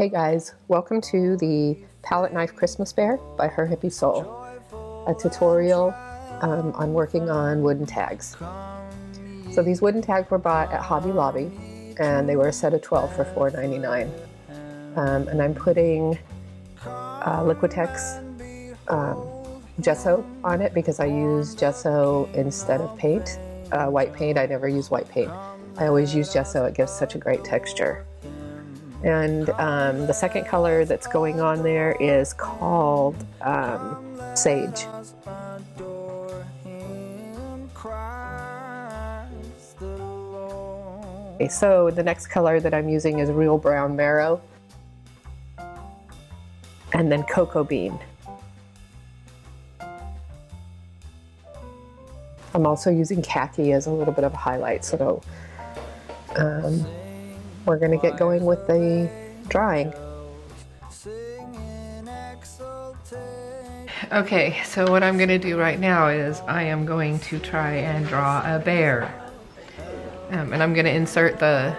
Hey guys, welcome to the Palette Knife Christmas Bear by her Hippie Soul, a tutorial on working on wooden tags. So these wooden tags were bought at Hobby Lobby and they were a set of 12 for $4.99. And I'm putting Liquitex gesso on it because I use gesso instead of paint. White paint, I never use white paint. I always use gesso, it gives such a great texture. And the second color that's going on there is called Sage. Okay, so the next color that I'm using is Real Brown Marrow, and then Cocoa Bean. I'm also using khaki as a little bit of a highlight, so we're going to get going with the drawing. Okay, so what I'm going to do right now is I am going to try and draw a bear. And I'm going to insert the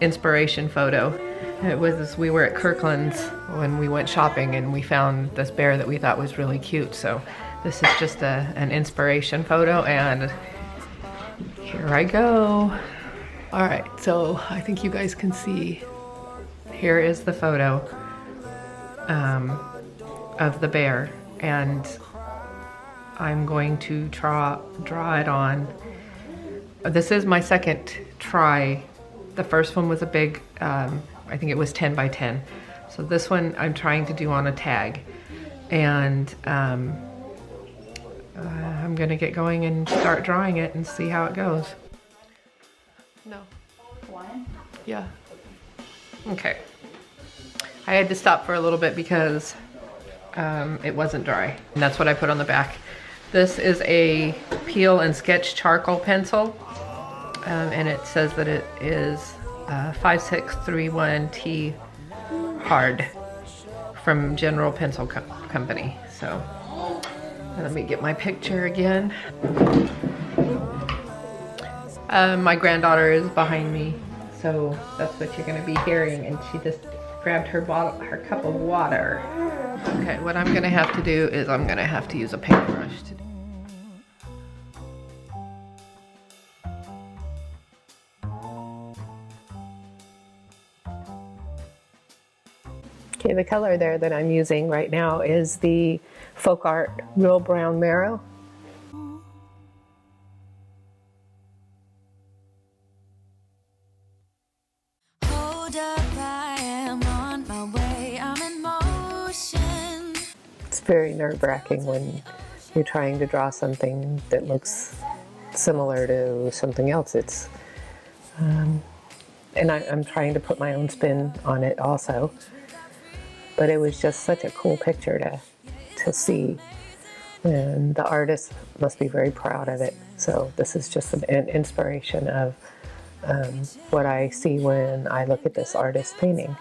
inspiration photo. It was, we were at Kirkland's when we went shopping and we found this bear that we thought was really cute. So this is just an inspiration photo, and here I go. All right, so I think you guys can see, here is the photo of the bear, and I'm going to draw it on. This is my second try. The first one was a big, I think it was 10 by 10. So this one I'm trying to do on a tag, and I'm gonna get going and start drawing it and see how it goes. No. One? Yeah. Okay. I had to stop for a little bit because it wasn't dry. And that's what I put on the back. This is a peel and sketch charcoal pencil. And it says that it is 5631T hard from General Pencil Company. So let me get my picture again. My granddaughter is behind me, so that's what you're going to be hearing, and she just grabbed her cup of water. Okay, what I'm going to have to do is I'm going to have to use a paintbrush to do. Okay, the color there that I'm using right now is the Folk Art Real Brown Marrow. It's very nerve-wracking when you're trying to draw something that looks similar to something else. It's and I'm trying to put my own spin on it also. But it was just such a cool picture to see, and the artist must be very proud of it. So this is just an inspiration of what I see when I look at this artist painting.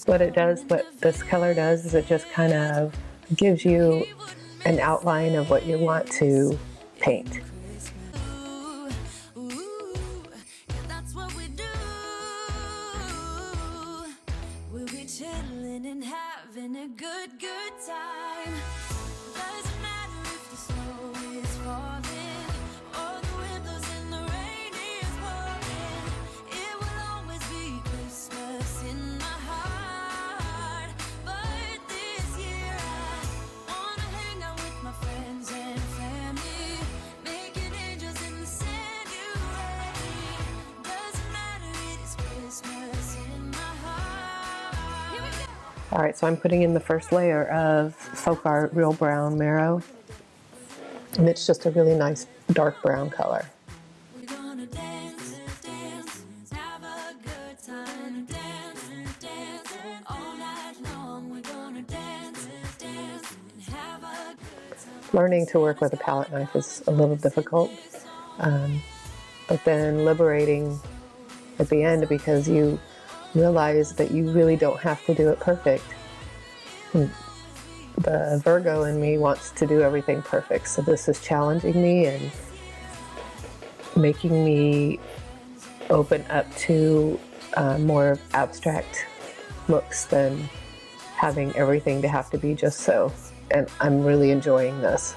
What it does, what this color does, is it just kind of gives you an outline of what you want to paint. We'll be chilling and having a good time. Doesn't matter if the snow is falling or the windows in the rain is pouring. It will always be Christmas in my heart. But this year I wanna hang out with my friends and family, making angels in the sand. You ready? Doesn't matter, it is Christmas in my heart. Here we go. All right, so I'm putting in the first layer of Folk Art Real Brown Marrow, and it's just a really nice dark brown color. We're gonna dance, dance, have a good time, dance. Learning to work with a palette knife is a little difficult, but then liberating at the end because you realize that you really don't have to do it perfect. The Virgo in me wants to do everything perfect, so this is challenging me and making me open up to more abstract looks than having everything to have to be just so. And I'm really enjoying this.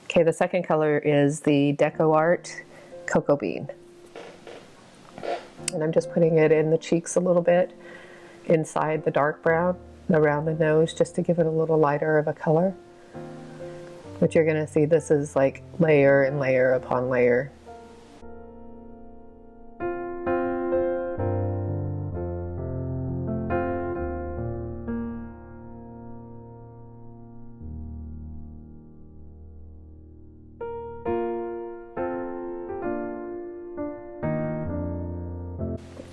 Okay, the second color is the Deco Art Cocoa Bean. And I'm just putting it in the cheeks a little bit, inside the dark brown, around the nose, just to give it a little lighter of a color. But you're gonna see this is like layer and layer upon layer.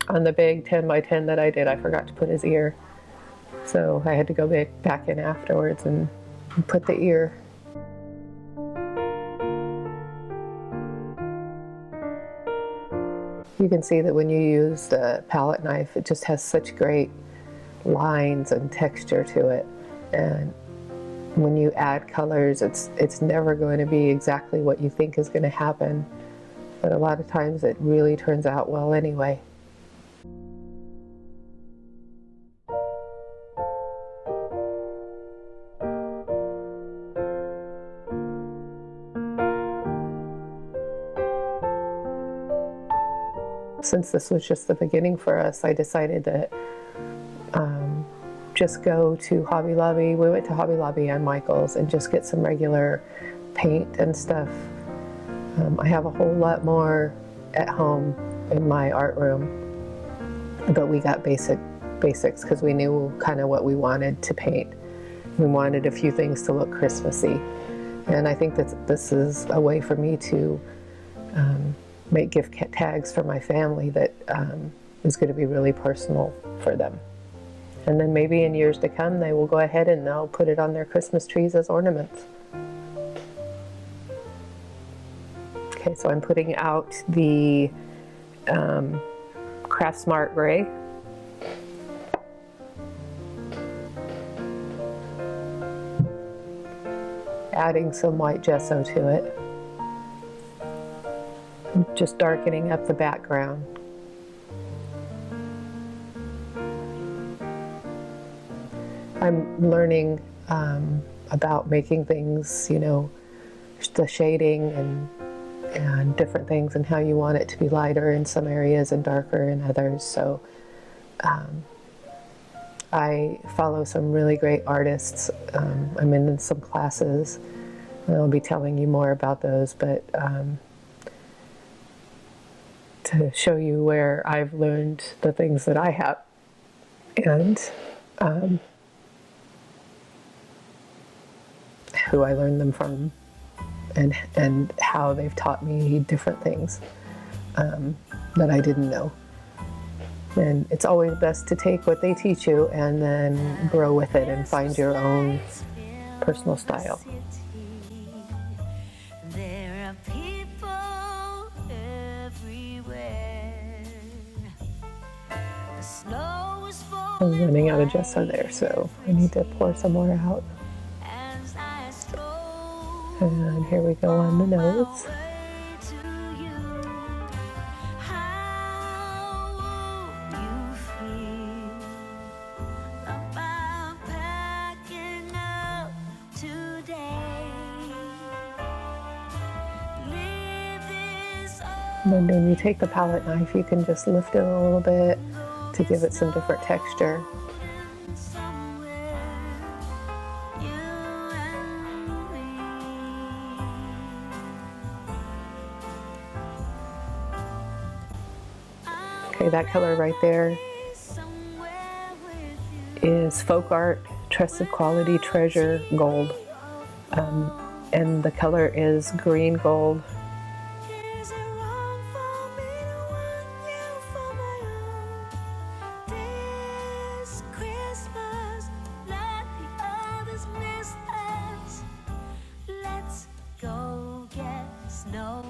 On the big 10 by 10 that I did, I forgot to put his ear. So I had to go back in afterwards and put the ear. You can see that when you use the palette knife, it just has such great lines and texture to it. And when you add colors, it's never going to be exactly what you think is going to happen. But a lot of times it really turns out well anyway. Since this was just the beginning for us, I decided that just go to Hobby Lobby. We went to Hobby Lobby and Michael's and just get some regular paint and stuff. I have a whole lot more at home in my art room, but we got basics because we knew kind of what we wanted to paint. We wanted a few things to look Christmassy, and I think that this is a way for me to make gift tags for my family that is going to be really personal for them. And then maybe in years to come, they will go ahead and they'll put it on their Christmas trees as ornaments. Okay, so I'm putting out the Craft Smart Gray. Adding some white gesso to it. Just darkening up the background. I'm learning about making things, you know, the shading and different things and how you want it to be lighter in some areas and darker in others. So I follow some really great artists. I'm in some classes and I'll be telling you more about those, but to show you where I've learned the things that I have and who I learned them from and how they've taught me different things that I didn't know. And it's always best to take what they teach you and then grow with it and find your own personal style. I'm running out of gesso there, so I need to pour some more out. And here we go on the nose. And then when you take the palette knife, you can just lift it a little bit to give it some different texture. Okay, that color right there is Folk Art Trusted Quality Treasure Gold. And the color is green gold. snow.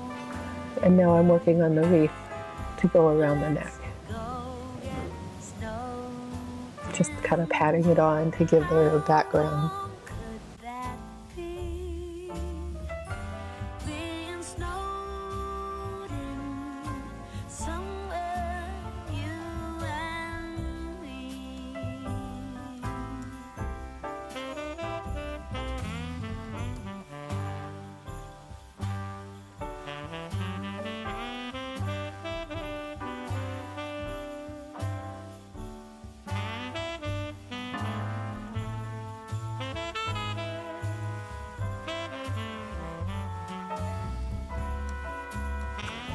And now I'm working on the wreath to go around the neck. Go get snow. Just kind of patting it on to give the background. How could that be? Being snowed in somewhere, you and me.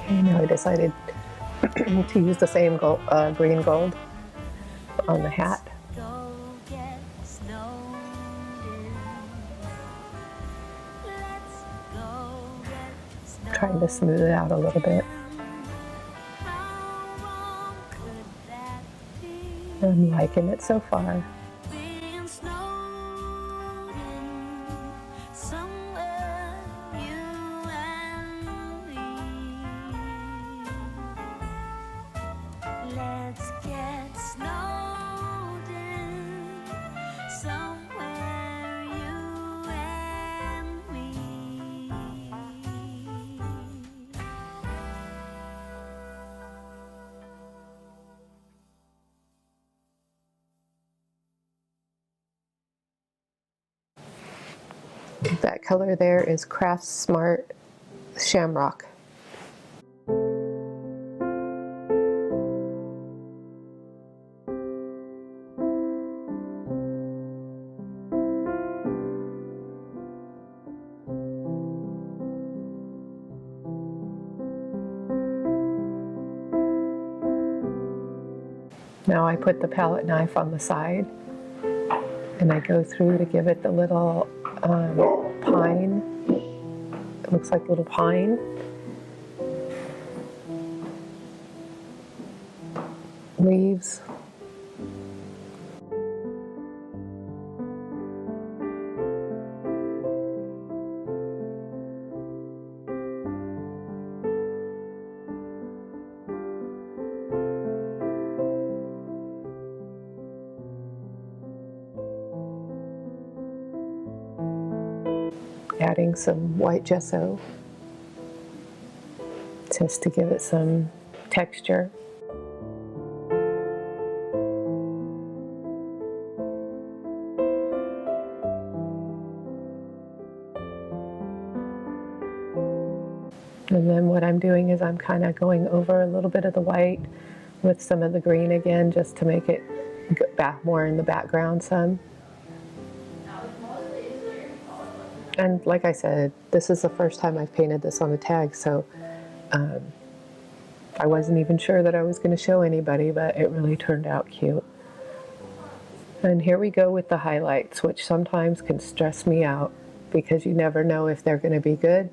Okay, now I decided to use the same gold, green gold on the hat. Go get snowed in. Let's go get snowed Trying to smooth it out a little bit. How warm could that be? I'm liking it so far. Being snowed in somewhere, you and me. Let's get snowed in somewhere, you and me. That color there is Craft Smart Shamrock. Now I put the palette knife on the side and I go through to give it the little pine. It looks like little pine leaves. Adding some white gesso just to give it some texture. And then what I'm doing is I'm kind of going over a little bit of the white with some of the green again, just to make it go back more in the background some. And like I said, this is the first time I've painted this on the tag, so I wasn't even sure that I was going to show anybody, but it really turned out cute. And here we go with the highlights, which sometimes can stress me out because you never know if they're going to be good,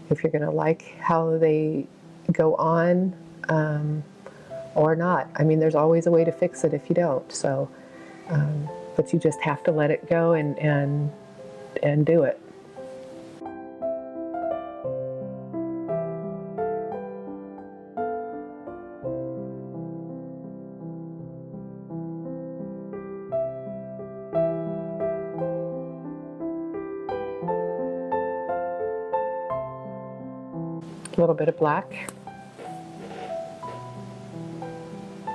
if you're going to like how they go on or not. I mean, there's always a way to fix it if you don't. So, but you just have to let it go and do it. A little bit of black.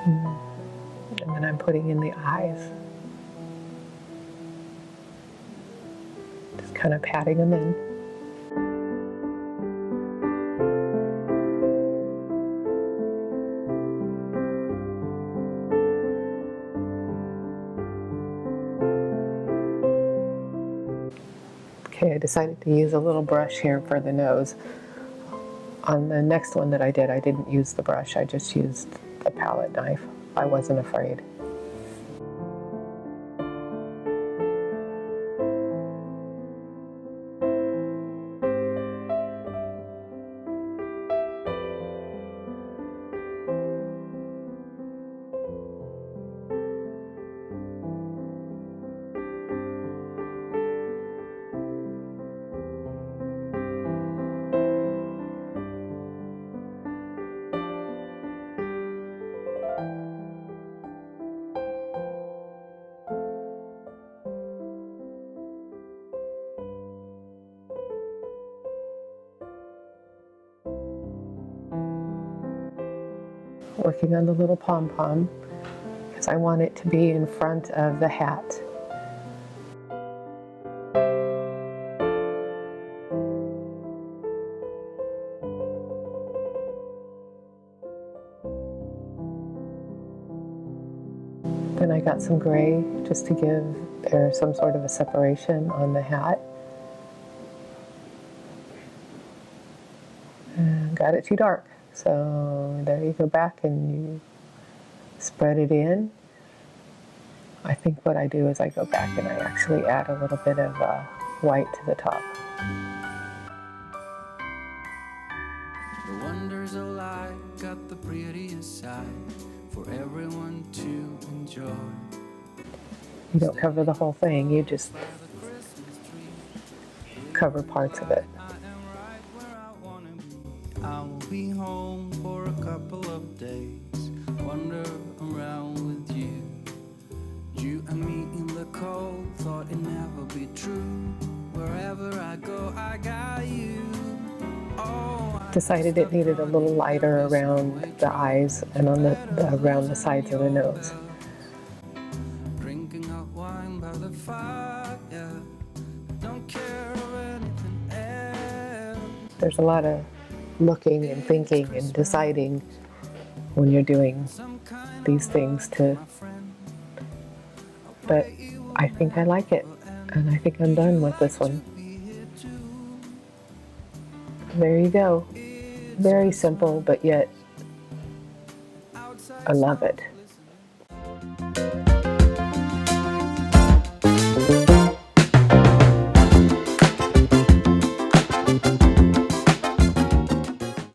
And then I'm putting in the eyes. Just kind of patting them in. Okay, I decided to use a little brush here for the nose. On the next one that I didn't use the brush, I just used the palette knife. I wasn't afraid. working on the little pom-pom because I want it to be in front of the hat. Then I got some gray just to give there some sort of a separation on the hat. And got it too dark. So there you go back and you spread it in. I think what I do is I go back and I actually add a little bit of white to the top. The wonders of life got the prettiest side for everyone to enjoy. You don't cover the whole thing, you just cover parts of it. I will be home for a couple of days, wander around with you. You and me in the cold, thought it'd never be true. Wherever I go, I got you. Oh, Decided it needed a little lighter around the eyes and on around the sides of the nose. Drinking hot wine by the fire, don't care of anything else. There's a lot of looking and thinking and deciding when you're doing these things but I think I like it and I think I'm done with this one. There you go. Very simple, but yet I love it.